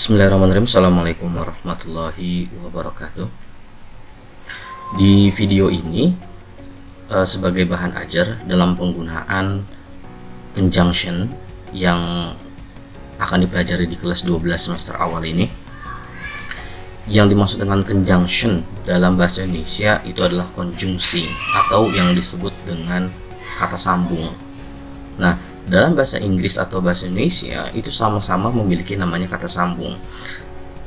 Bismillahirrahmanirrahim. Assalamualaikum warahmatullahi wabarakatuh. Di video ini sebagai bahan ajar dalam penggunaan conjunction yang akan dipelajari di kelas 12 semester awal ini. Yang dimaksud dengan conjunction dalam bahasa Indonesia itu adalah konjungsi atau yang disebut dengan kata sambung. Nah, dalam bahasa Inggris atau bahasa Indonesia itu sama-sama memiliki namanya kata sambung.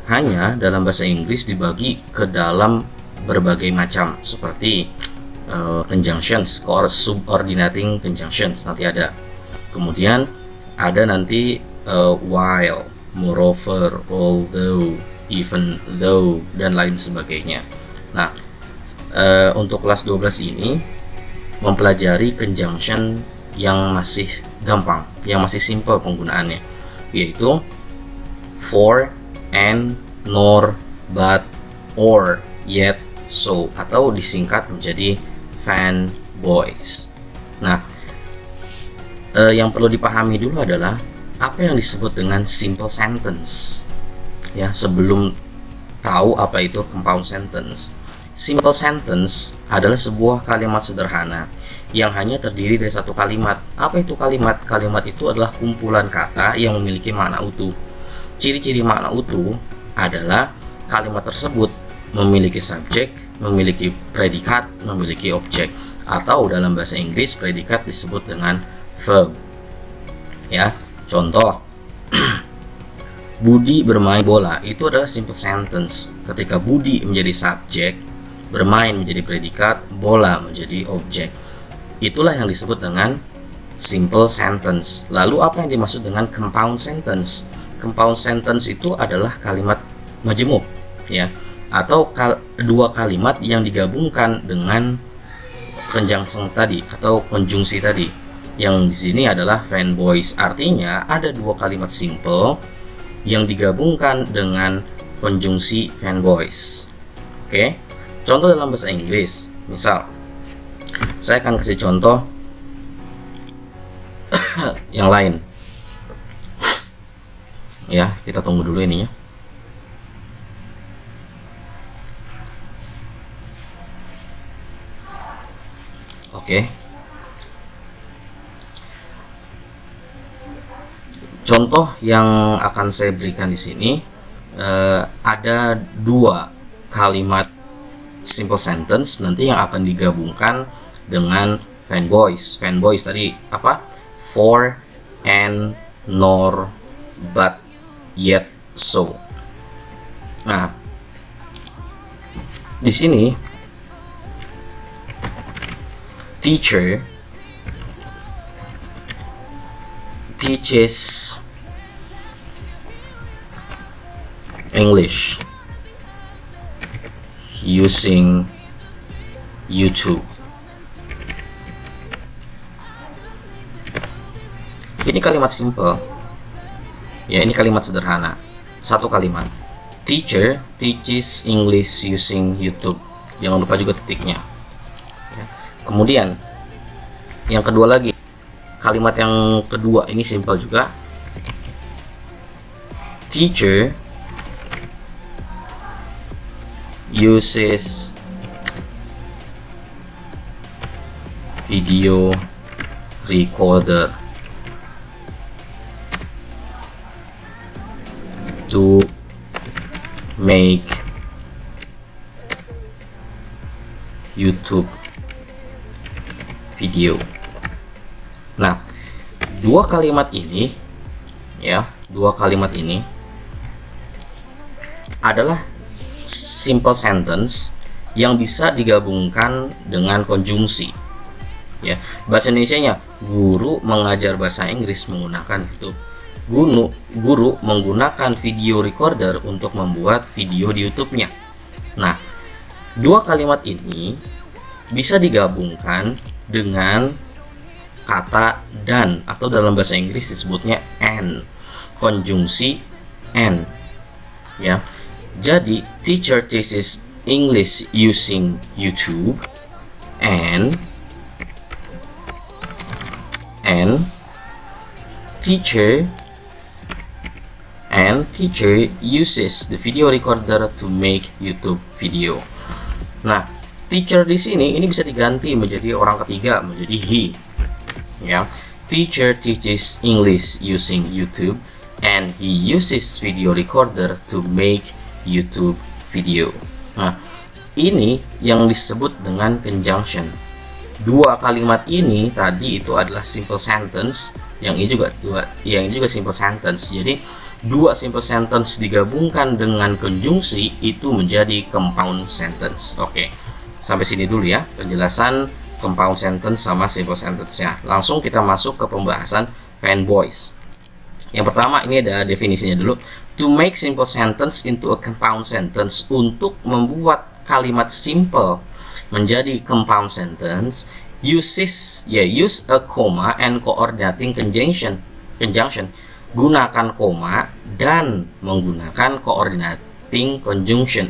Hanya dalam bahasa Inggris dibagi ke dalam berbagai macam seperti conjunctions, subordinating conjunctions nanti ada. Kemudian ada nanti while, moreover, although, even though dan lain sebagainya. Nah, untuk kelas 12 ini mempelajari conjunction yang masih gampang, yang masih simple penggunaannya, yaitu for, and, nor, but, or, yet, so, atau disingkat menjadi fanboys. Nah, yang perlu dipahami dulu adalah apa yang disebut dengan simple sentence. Ya, sebelum tahu apa itu compound sentence. Simple sentence adalah sebuah kalimat sederhana yang hanya terdiri dari satu kalimat. Apa itu kalimat? Kalimat itu adalah kumpulan kata yang memiliki makna utuh. Ciri-ciri makna utuh adalah kalimat tersebut memiliki subjek, memiliki predikat, memiliki objek, atau dalam bahasa Inggris predikat disebut dengan verb. Ya, contoh Budi bermain bola itu adalah simple sentence. Ketika Budi menjadi subjek, bermain menjadi predikat, bola menjadi objek. Itulah yang disebut dengan simple sentence. Lalu apa yang dimaksud dengan compound sentence? Compound sentence itu adalah kalimat majemuk, ya, atau dua kalimat yang digabungkan dengan conjunction tadi atau konjungsi tadi. Yang di sini adalah fanboys. Artinya ada dua kalimat simple yang digabungkan dengan konjungsi fanboys. Oke. Contoh dalam bahasa Inggris, misal saya akan kasih contoh yang lain. Ya, kita tunggu dulu ininya. Oke. Contoh yang akan saya berikan di sini ada dua kalimat simple sentence nanti yang akan digabungkan dengan fanboys. Fanboys tadi apa? For, and, nor, but, yet, so. Nah, di sini teacher teaches English using YouTube. Ini kalimat simple. Ya, ini kalimat sederhana. Satu kalimat. Teacher teaches English using YouTube. Jangan lupa juga titiknya. Ya. Kemudian yang kedua lagi. Kalimat yang kedua ini simple juga. Teacher uses video recorder to make YouTube video. Nah, dua kalimat ini adalah simple sentence yang bisa digabungkan dengan konjungsi. Ya, bahasa Indonesianya, guru mengajar bahasa Inggris menggunakan YouTube. Guru menggunakan video recorder untuk membuat video di YouTube-nya. Nah, dua kalimat ini bisa digabungkan dengan kata dan, atau dalam bahasa Inggris disebutnya and, konjungsi and. Ya. Jadi, teacher teaches English using YouTube and teacher and teacher uses the video recorder to make YouTube video. Nah, teacher di sini ini bisa diganti menjadi orang ketiga, menjadi he. Ya, teacher teaches English using YouTube and he uses video recorder to make YouTube video. Nah, ini yang disebut dengan conjunction. Dua kalimat ini tadi itu adalah simple sentence, yang ini juga simple sentence. Jadi dua simple sentence digabungkan dengan konjungsi itu menjadi compound sentence. Oke, sampai sini dulu ya penjelasan compound sentence sama simple sentence-nya. Langsung kita masuk ke pembahasan fanboys. Yang pertama ini ada definisinya dulu. To make simple sentence into a compound sentence, untuk membuat kalimat simple menjadi compound sentence, use a comma and coordinating conjunction. Gunakan koma dan menggunakan coordinating conjunction.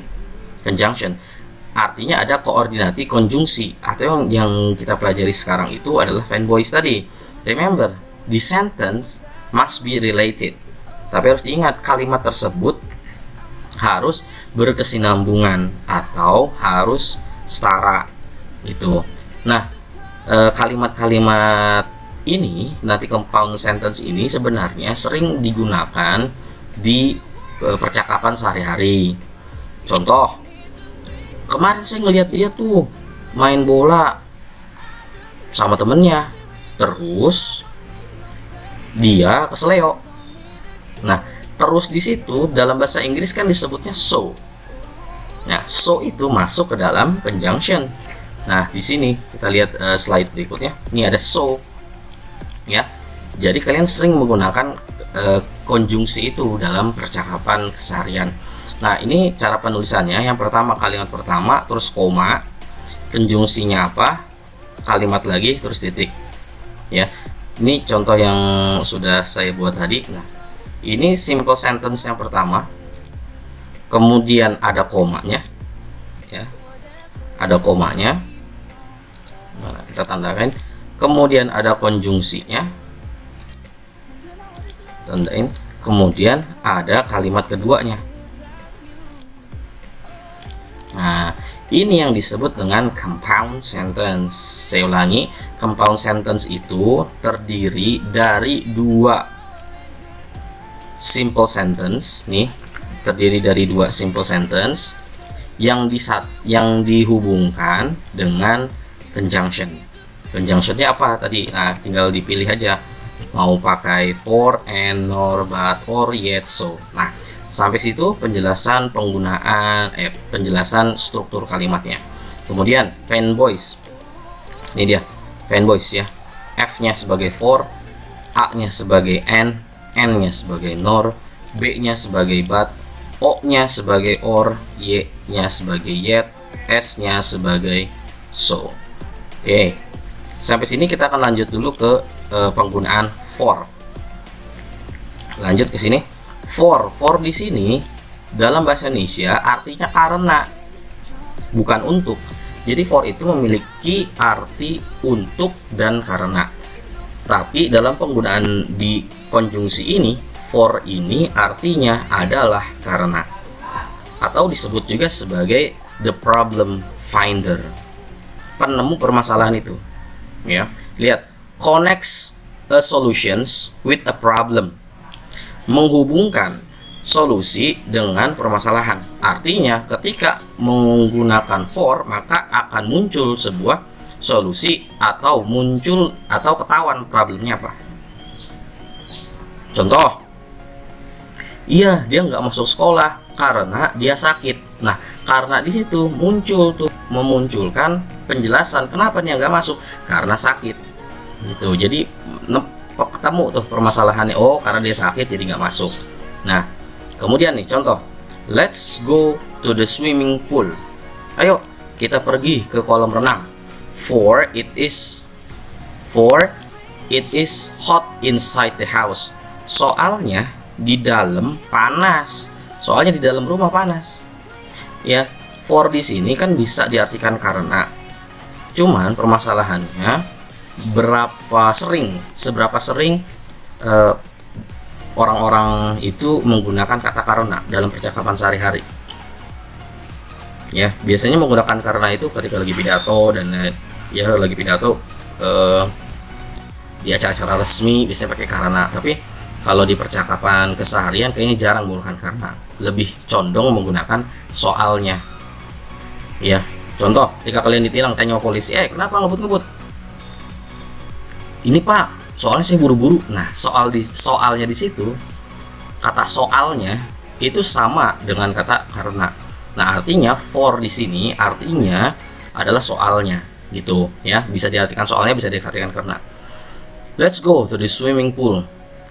Artinya ada koordinasi konjungsi, atau yang kita pelajari sekarang itu adalah fanboys tadi. Remember, the sentence must be related. Tapi harus diingat, kalimat tersebut harus berkesinambungan atau harus setara gitu. Nah, kalimat-kalimat ini, nanti compound sentence ini sebenarnya sering digunakan di percakapan sehari-hari. Contoh, kemarin saya ngeliat dia tuh main bola sama temennya, terus dia keseleo. Nah, terus di situ dalam bahasa Inggris kan disebutnya so. Nah, so itu masuk ke dalam conjunction. Nah, di sini kita lihat slide berikutnya. Ini ada so, ya. Jadi kalian sering menggunakan konjungsi itu dalam percakapan keseharian. Nah, ini cara penulisannya. Yang pertama kalimat pertama, terus koma, konjungsinya apa? Kalimat lagi, terus titik. Ya, ini contoh yang sudah saya buat tadi. Nah, ini simple sentence yang pertama. Kemudian ada komanya, ya, ada komanya. Nah, kita tandakan. Kemudian ada konjungsinya, tandain. Kemudian ada kalimat keduanya. Nah, ini yang disebut dengan compound sentence. Saya ulangi, compound sentence itu terdiri dari dua simple sentence nih. Terdiri dari dua simple sentence yang dihubungkan dengan conjunction. Conjunctionnya apa tadi? Nah, tinggal dipilih aja, mau pakai for, and, nor, but, or, yet, so. Nah, sampai situ penjelasan penggunaan penjelasan struktur kalimatnya. Kemudian fanboys, ini dia fanboys ya. F-nya sebagai for, A-nya sebagai and, N-nya sebagai nor, B-nya sebagai but, O-nya sebagai or, Y-nya sebagai yet, S-nya sebagai so. Oke, sampai sini kita akan lanjut dulu ke penggunaan for. Lanjut ke sini. For di sini dalam bahasa Indonesia artinya karena, bukan untuk. Jadi for itu memiliki arti untuk dan karena. Tapi dalam penggunaan di konjungsi ini, for ini artinya adalah karena, atau disebut juga sebagai the problem finder, penemu permasalahan itu. Ya, lihat, connects a solutions with a problem, menghubungkan solusi dengan permasalahan. Artinya ketika menggunakan for, maka akan muncul sebuah solusi atau ketahuan problemnya apa. Contoh, iya, dia nggak masuk sekolah karena dia sakit. Nah, karena di situ memunculkan penjelasan kenapa dia nggak masuk, karena sakit. Gitu. Jadi ketemu tuh permasalahannya. Oh, karena dia sakit jadi nggak masuk. Nah, kemudian nih contoh, let's go to the swimming pool. Ayo kita pergi ke kolam renang. For it is hot inside the house. Soalnya di dalam panas. Soalnya di dalam rumah panas. Ya, for di sini kan bisa diartikan karena. Cuman permasalahannya seberapa sering orang-orang itu menggunakan kata karena dalam percakapan sehari-hari. Ya, biasanya menggunakan karena itu ketika lagi pidato dan ya lagi pidato di acara-acara resmi biasanya pakai karena. Tapi kalau di percakapan keseharian kayaknya jarang menggunakan karena, lebih condong menggunakan soalnya. Ya, contoh ketika kalian ditilang tanya polisi, kenapa ngebut-ngebut? Ini Pak, soalnya saya buru-buru. Nah, soalnya di situ, kata soalnya itu sama dengan kata karena. Nah, artinya for di sini artinya adalah soalnya, gitu ya. Bisa diartikan soalnya, bisa diartikan karena. Let's go to the swimming pool,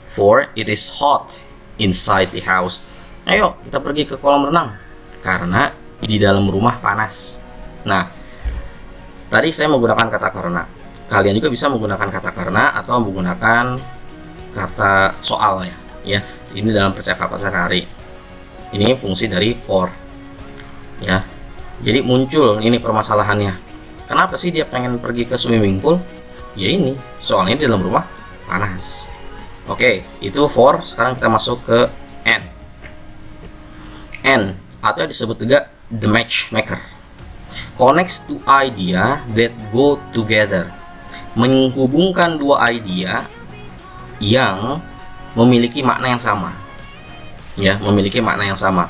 for it is hot inside the house. Ayo kita pergi ke kolam renang karena di dalam rumah panas. Nah, tadi saya menggunakan kata karena. Kalian juga bisa menggunakan kata karena atau menggunakan kata soalnya, ya. Ini dalam percakapan sehari-hari. Ini fungsi dari for, ya. Jadi muncul ini permasalahannya. Kenapa sih dia pengen pergi ke swimming pool? Ya ini, soalnya di dalam rumah panas. Oke, itu for. Sekarang kita masuk ke and. And atau disebut juga the matchmaker. Connects two idea that go together. Menghubungkan dua idea yang memiliki makna yang sama. Ya, memiliki makna yang sama.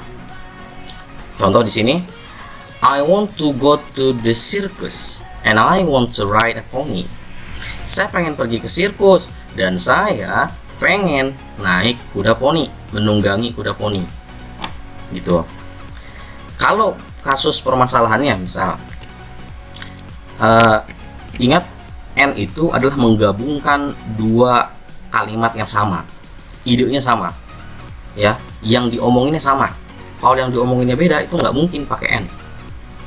Contoh di sini, I want to go to the circus and I want to ride a pony. Saya pengen pergi ke sirkus dan saya pengen naik kuda poni, menunggangi kuda poni. Gitu. Kalau kasus permasalahannya misal ingat, and itu adalah menggabungkan dua kalimat yang sama, idenya sama, ya, yang diomonginnya sama. Kalau yang diomonginnya beda itu nggak mungkin pakai and.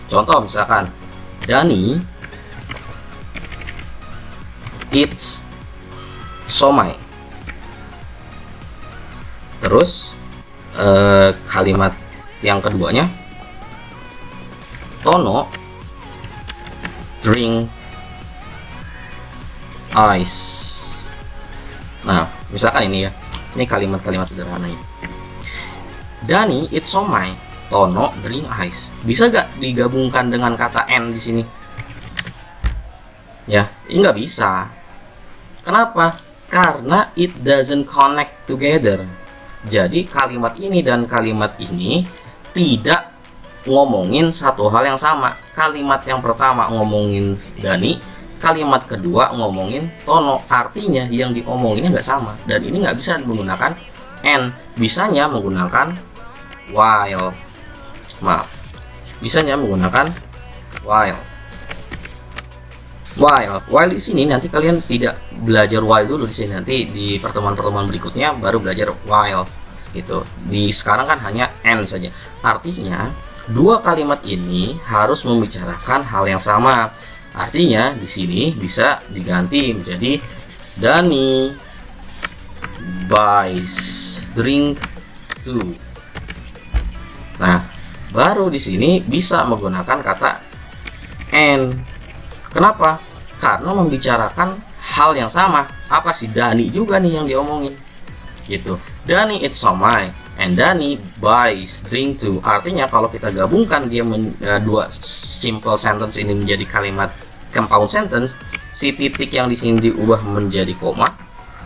Contoh misalkan Dani eats somai. Terus kalimat yang keduanya, Tono drink ice. Nah, misalkan ini ya, ini kalimat-kalimat sederhana ini. Dani eats somai, Tono drink ice. Bisa gak digabungkan dengan kata and di sini? Ya, ini nggak bisa. Kenapa? Karena it doesn't connect together. Jadi kalimat ini dan kalimat ini tidak ngomongin satu hal yang sama. Kalimat yang pertama ngomongin Dani, kalimat kedua ngomongin Tono. Artinya yang diomonginnya nggak sama. Dan ini nggak bisa menggunakan and. Bisanya menggunakan while. Maaf. Bisanya menggunakan while. While di sini nanti kalian tidak belajar while dulu di sini, nanti di pertemuan-pertemuan berikutnya baru belajar while gitu. Di sekarang kan hanya and saja. Artinya dua kalimat ini harus membicarakan hal yang sama. Artinya di sini bisa diganti menjadi Dani buys drink too. Nah, baru di sini bisa menggunakan kata and. Kenapa? Karena membicarakan hal yang sama. Apa sih? Dani juga nih yang diomongin. Gitu. Dani eats somai and Dani buys drink too. Artinya kalau kita gabungkan dia dua simple sentence ini menjadi kalimat compound sentence, si titik yang di sini diubah menjadi koma,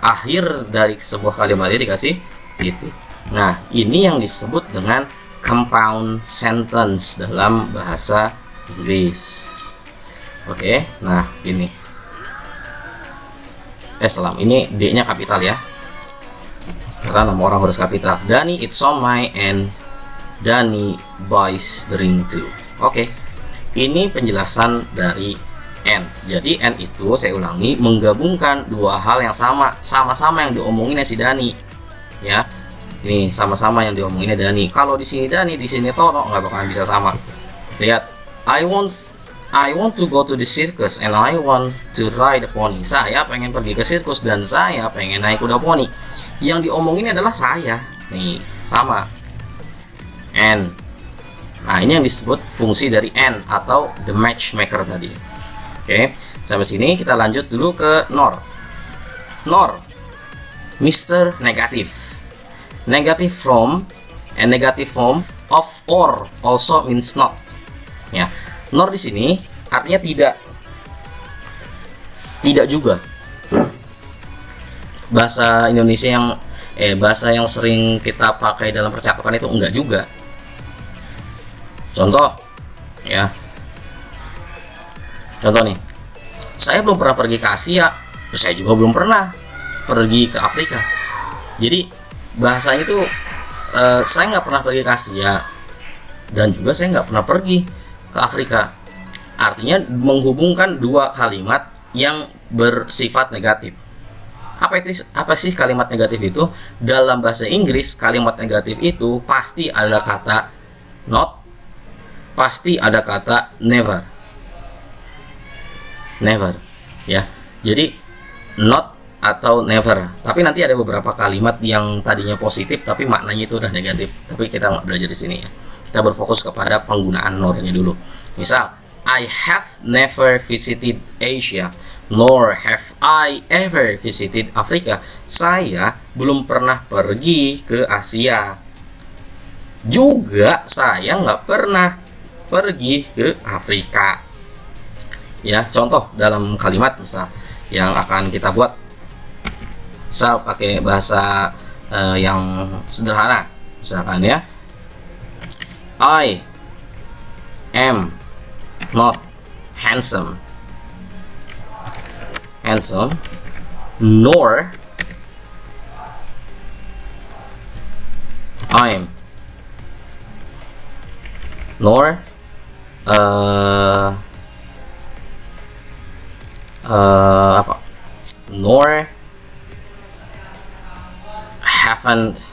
akhir dari sebuah kalimat ini dikasih titik. Nah, ini yang disebut dengan compound sentence dalam bahasa Inggris. Oke, nah ini selam ini D-nya kapital ya, karena nama orang harus kapital. Dani eats somai and Dani buys drink too. Oke, ini penjelasan dari and. Jadi and itu saya ulangi menggabungkan dua hal yang sama-sama yang diomonginnya si Dani, ya. Ini sama-sama yang diomonginnya Dani. Kalau di sini Dani, di sini Tono, nggak bakalan bisa sama. Lihat, I want to go to the circus and I want to ride a pony. Saya pengen pergi ke sirkus dan saya pengen naik kuda poni. Yang diomongin adalah saya. Nih, sama. And. Nah, ini yang disebut fungsi dari and atau the matchmaker tadi. Oke, sampai sini kita lanjut dulu ke nor. Nor, Mr. Negatif. Negative from and negative form of or also means not. Ya, nor di sini artinya tidak, tidak juga. Bahasa Indonesia yang bahasa yang sering kita pakai dalam percakapan itu enggak juga. Contoh, ya. Contoh nih, saya belum pernah pergi ke Asia, saya juga belum pernah pergi ke Afrika. Jadi bahasanya itu saya nggak pernah pergi ke Asia dan juga saya nggak pernah pergi ke Afrika. Artinya menghubungkan dua kalimat yang bersifat negatif. Apa sih kalimat negatif itu? Dalam bahasa Inggris, kalimat negatif itu pasti ada kata not, pasti ada kata never. Never, ya. Jadi not atau never. Tapi nanti ada beberapa kalimat yang tadinya positif tapi maknanya itu udah negatif. Tapi kita nggak belajar di sini ya. Kita berfokus kepada penggunaan nornya dulu. Misal, I have never visited Asia, nor have I ever visited Africa. Saya belum pernah pergi ke Asia. Juga saya nggak pernah pergi ke Afrika. Ya, contoh dalam kalimat misal yang akan kita buat. Misal pakai bahasa yang sederhana. Misalkan ya, I am not handsome, nor I'm nor haven't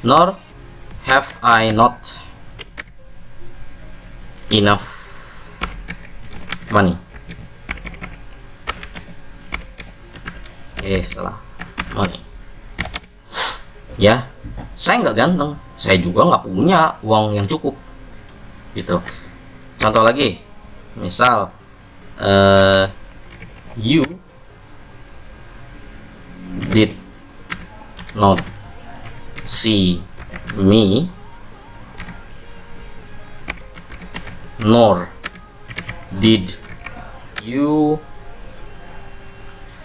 nor have I not enough money. Salah, money. Ya, saya nggak ganteng, saya juga nggak punya uang yang cukup, gitu. Contoh lagi, misal you did not see me, nor did you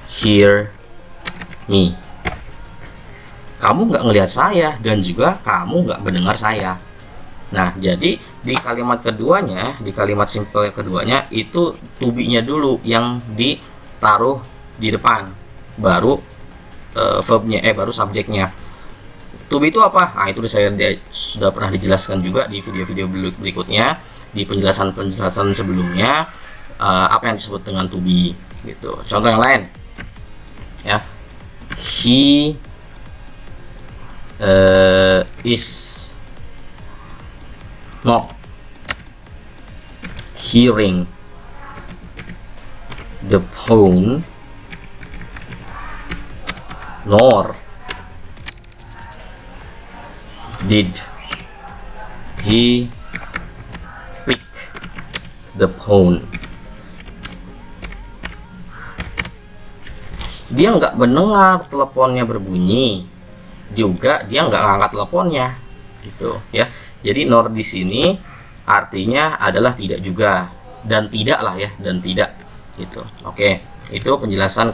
hear me. Kamu nggak ngelihat saya dan juga kamu nggak mendengar saya. Nah, jadi di kalimat keduanya, di kalimat simple keduanya itu to be-nya dulu yang ditaruh di depan, baru verbnya, baru subjeknya. To be itu apa? Nah, itu saya sudah pernah dijelaskan juga di video-video berikutnya, di penjelasan sebelumnya, apa yang disebut dengan to be, gitu. Contoh yang lain, ya, he is not hearing the phone, nor did he pick the phone. Dia nggak mendengar teleponnya berbunyi, juga dia nggak ngangkat teleponnya, gitu ya. Jadi nor di sini artinya adalah tidak juga dan tidak lah ya, dan tidak, gitu. Oke, itu penjelasan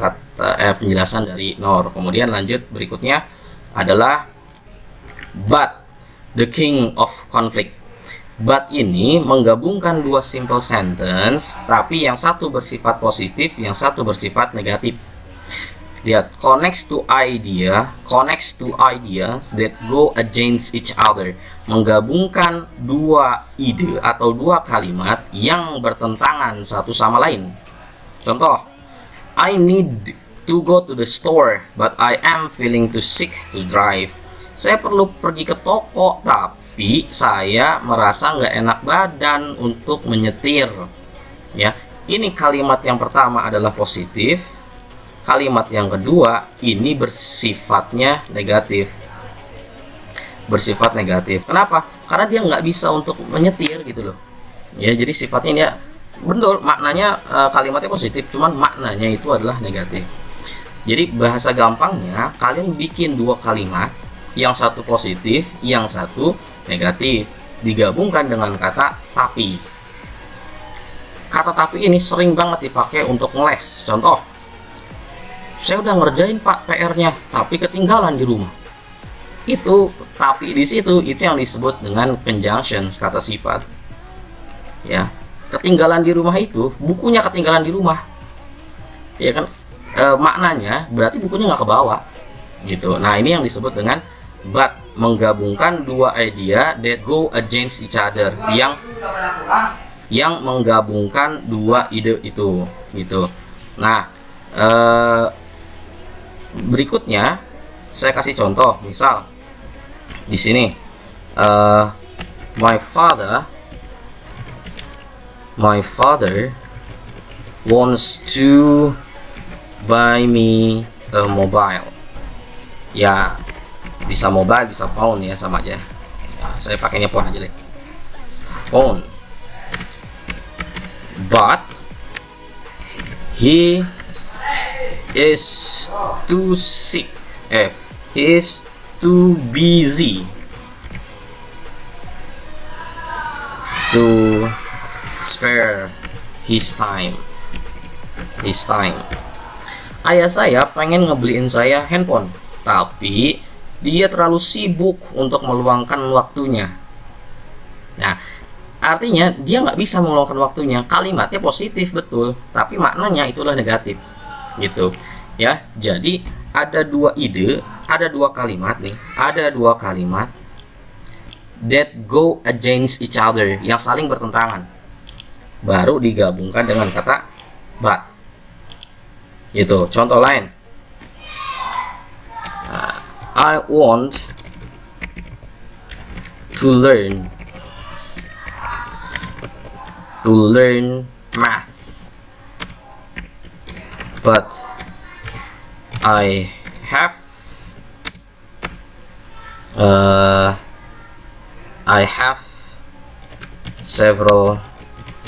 penjelasan dari nor. Kemudian lanjut berikutnya adalah but, the king of conflict. But ini menggabungkan dua simple sentence, tapi yang satu bersifat positif, yang satu bersifat negatif. Lihat, connects to ideas that go against each other. Menggabungkan dua ide atau dua kalimat yang bertentangan satu sama lain. Contoh, I need to go to the store, but I am feeling too sick to drive. Saya perlu pergi ke toko, tapi saya merasa nggak enak badan untuk menyetir. Ya, ini kalimat yang pertama adalah positif. Kalimat yang kedua ini bersifatnya negatif. Bersifat negatif. Kenapa? Karena dia nggak bisa untuk menyetir, gitu loh. Ya, jadi sifatnya dia betul maknanya kalimatnya positif, cuman maknanya itu adalah negatif. Jadi bahasa gampangnya kalian bikin dua kalimat, yang satu positif, yang satu negatif, digabungkan dengan kata tapi. Kata tapi ini sering banget dipakai untuk ngeles. Contoh, saya udah ngerjain Pak PR-nya, tapi ketinggalan di rumah. Itu tapi di situ itu yang disebut dengan conjunction, kata sifat. Ya, ketinggalan di rumah itu bukunya ketinggalan di rumah. Ya kan? Maknanya berarti bukunya nggak kebawa gitu. Nah, ini yang disebut dengan but, menggabungkan dua idea that go against each other, yang menggabungkan dua ide itu gitu. Nah, berikutnya saya kasih contoh. Misal di sini my father wants to buy me a mobile. Ya, bisa mobile, bisa phone ya, sama aja. Nah, saya pakainya phone aja deh. Phone. But he is too sick. He is too busy to spare his time. Ayah saya pengen ngebeliin saya handphone, tapi dia terlalu sibuk untuk meluangkan waktunya. Nah, artinya dia nggak bisa meluangkan waktunya. Kalimatnya positif betul, tapi maknanya itulah negatif, gitu. Ya, jadi ada dua ide, ada dua kalimat nih, ada dua kalimat that go against each other, yang saling bertentangan, baru digabungkan dengan kata but. Gitu. Contoh lain, I want to learn math, but I have several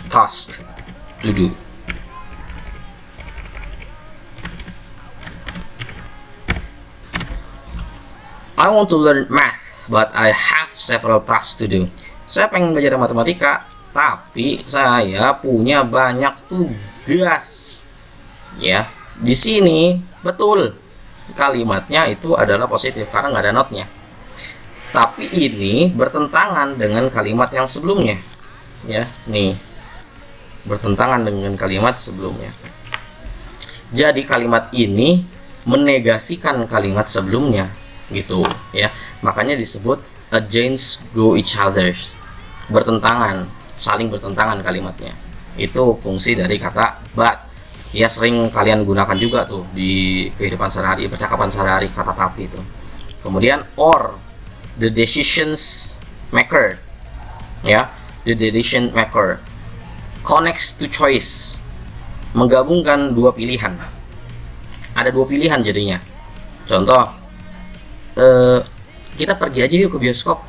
tasks to do. I want to learn math, but I have several tasks to do. Saya pengen belajar matematika, tapi saya punya banyak tugas. Ya, di sini betul kalimatnya itu adalah positif karena nggak ada notnya. Tapi ini bertentangan dengan kalimat yang sebelumnya. Ya, nih bertentangan dengan kalimat sebelumnya. Jadi kalimat ini menegasikan kalimat sebelumnya, gitu ya. Makanya disebut against go each other, bertentangan, saling bertentangan kalimatnya. Itu fungsi dari kata but. Ya, sering kalian gunakan juga tuh di kehidupan sehari-hari, percakapan sehari-hari, kata tapi itu. Kemudian or, the decisions maker, ya, the decision maker connects to choice, menggabungkan dua pilihan. Ada dua pilihan jadinya. Contoh, kita pergi aja yuk ke bioskop,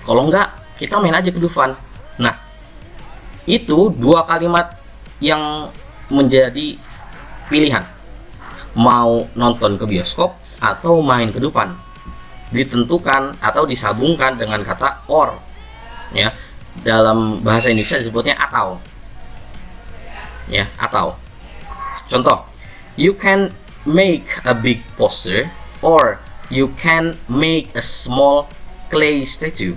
kalau enggak kita main aja ke Dufan. Nah, itu dua kalimat yang menjadi pilihan, mau nonton ke bioskop atau main ke Dufan, ditentukan atau disambungkan dengan kata or, ya. Dalam bahasa Indonesia disebutnya atau, ya, atau. Contoh, you can make a big poster or you can make a small clay statue.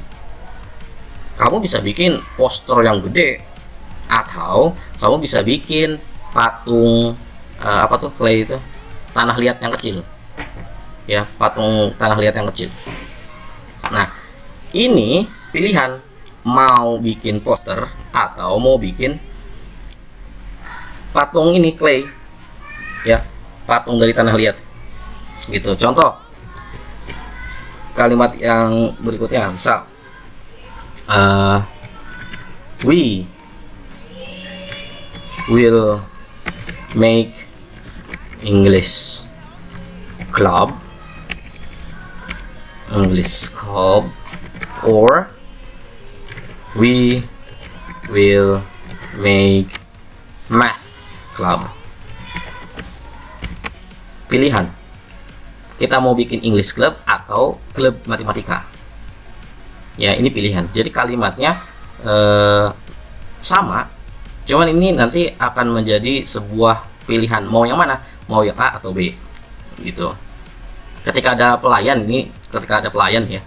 Kamu bisa bikin poster yang gede, atau kamu bisa bikin patung clay itu, tanah liat yang kecil. Ya, patung tanah liat yang kecil. Nah, ini pilihan, mau bikin poster atau mau bikin patung ini clay, ya, patung dari tanah liat. Gitu. Contoh kalimat yang berikutnya, misal we will make English club, or we will make math club. Pilihan, kita mau bikin English club atau klub matematika. Ya, ini pilihan. Jadi kalimatnya sama, cuman ini nanti akan menjadi sebuah pilihan, mau yang mana, mau yang A atau B gitu. Ketika ada pelayan ya,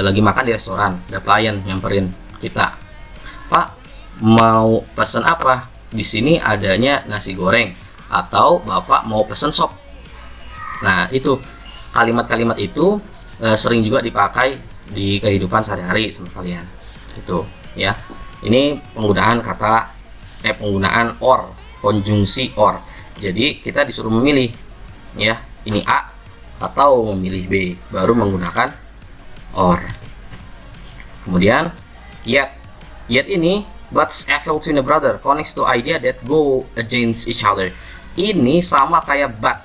lagi makan di restoran, ada pelayan nyamperin kita, Pak, mau pesan apa? Di sini adanya nasi goreng, atau Bapak mau pesan sop. Nah, itu kalimat-kalimat itu sering juga dipakai di kehidupan sehari-hari sama kalian. Itu ya. Ini penggunaan penggunaan or, konjungsi or. Jadi kita disuruh memilih ya, ini A atau memilih B, baru menggunakan or. Kemudian yet ini, but's evil twin brother connects to idea that go against each other. Ini sama kayak but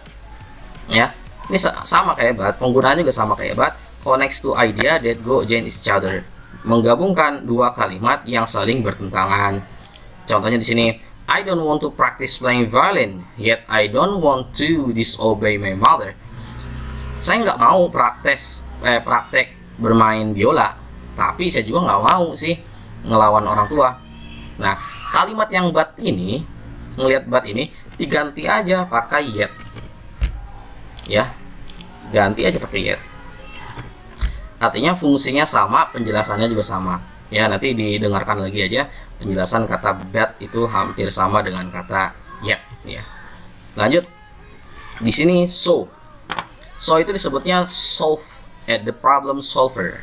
ya, ini sama kayak but, penggunaannya juga sama kayak but, connects to idea that go against each other, menggabungkan dua kalimat yang saling bertentangan. Contohnya di sini, I don't want to practice playing violin, yet I don't want to disobey my mother. Saya nggak mau praktek bermain biola, tapi saya juga nggak mau sih ngelawan orang tua. Nah, kalimat yang but ini, ngelihat but ini, diganti aja pakai yet. Ya, ganti aja pakai yet. Artinya fungsinya sama, penjelasannya juga sama. Ya, nanti didengarkan lagi aja penjelasan kata but itu hampir sama dengan kata yet ya. Lanjut. Di sini so itu disebutnya the problem solver.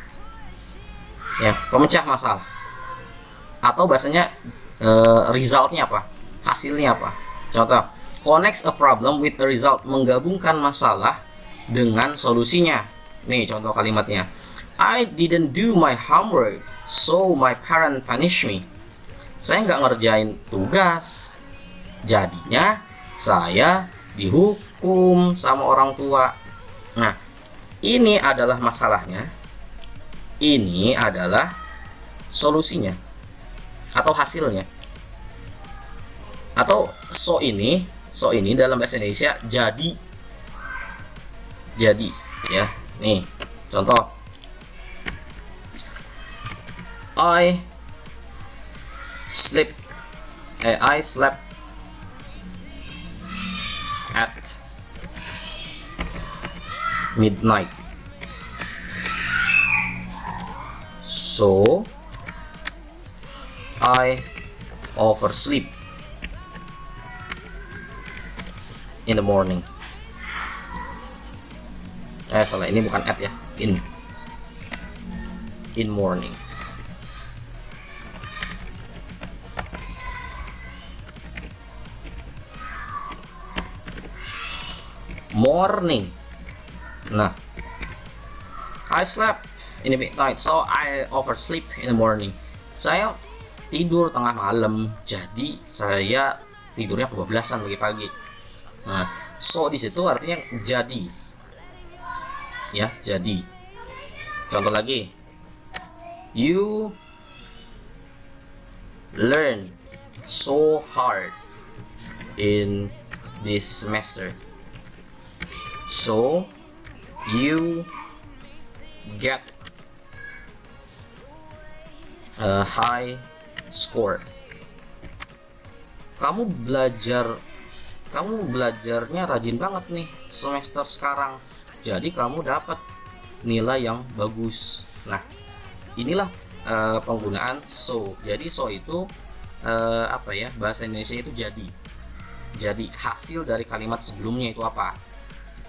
Ya, pemecah masalah. Atau bahasanya resultnya apa? Hasilnya apa? Contoh, connects a problem with a result, menggabungkan masalah dengan solusinya. Nih contoh kalimatnya, I didn't do my homework, so my parent punish me. Saya nggak ngerjain tugas, jadinya saya dihukum sama orang tua. Nah, ini adalah masalahnya, ini adalah solusinya atau hasilnya. Atau so ini dalam bahasa Indonesia jadi ya. Nih contoh, I slept at midnight, so I oversleep in the morning. Salah, ini bukan at ya, in morning. Morning. Nah, I slept in the midnight, so I oversleep in the morning. Saya tidur tengah malam, jadi saya tidurnya kebablasan pagi-pagi. Nah, so di situ artinya jadi. Ya, jadi. Contoh lagi, you learn so hard in this semester, so you get a high score. Kamu belajarnya rajin banget nih semester sekarang, jadi kamu dapat nilai yang bagus. Nah, inilah penggunaan so. Jadi so itu bahasa Indonesia itu jadi hasil dari kalimat sebelumnya itu apa.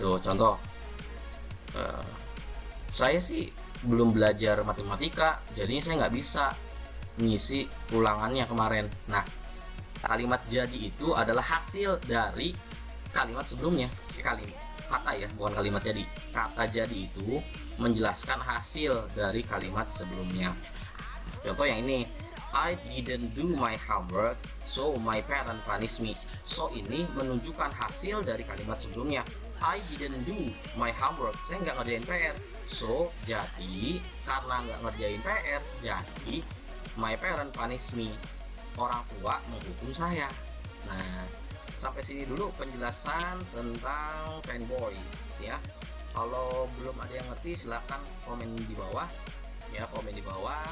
Tuh contoh, saya sih belum belajar matematika, jadinya saya nggak bisa ngisi ulangannya kemarin. Nah, kalimat jadi itu adalah hasil dari kalimat sebelumnya. Kata ya, bukan kalimat jadi. Kata jadi itu menjelaskan hasil dari kalimat sebelumnya. Contoh yang ini, I didn't do my homework, so my parent punish me. So ini menunjukkan hasil dari kalimat sebelumnya. I didn't do my homework, saya nggak ngerjain PR. So jadi karena nggak ngerjain PR, jadi my parent punish me. orang tua menghukum saya. Nah, sampai sini dulu penjelasan tentang fanboys ya. Kalau belum ada yang ngerti silahkan komen di bawah ya, komen di bawah.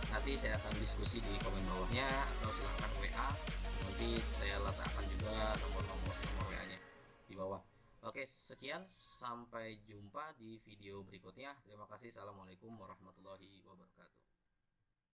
Nanti saya akan diskusi di komen bawahnya, atau silahkan WA, nanti saya letakkan juga nomor WA-nya di bawah. Oke, sekian, sampai jumpa di video berikutnya. Terima kasih. Assalamualaikum warahmatullahi wabarakatuh.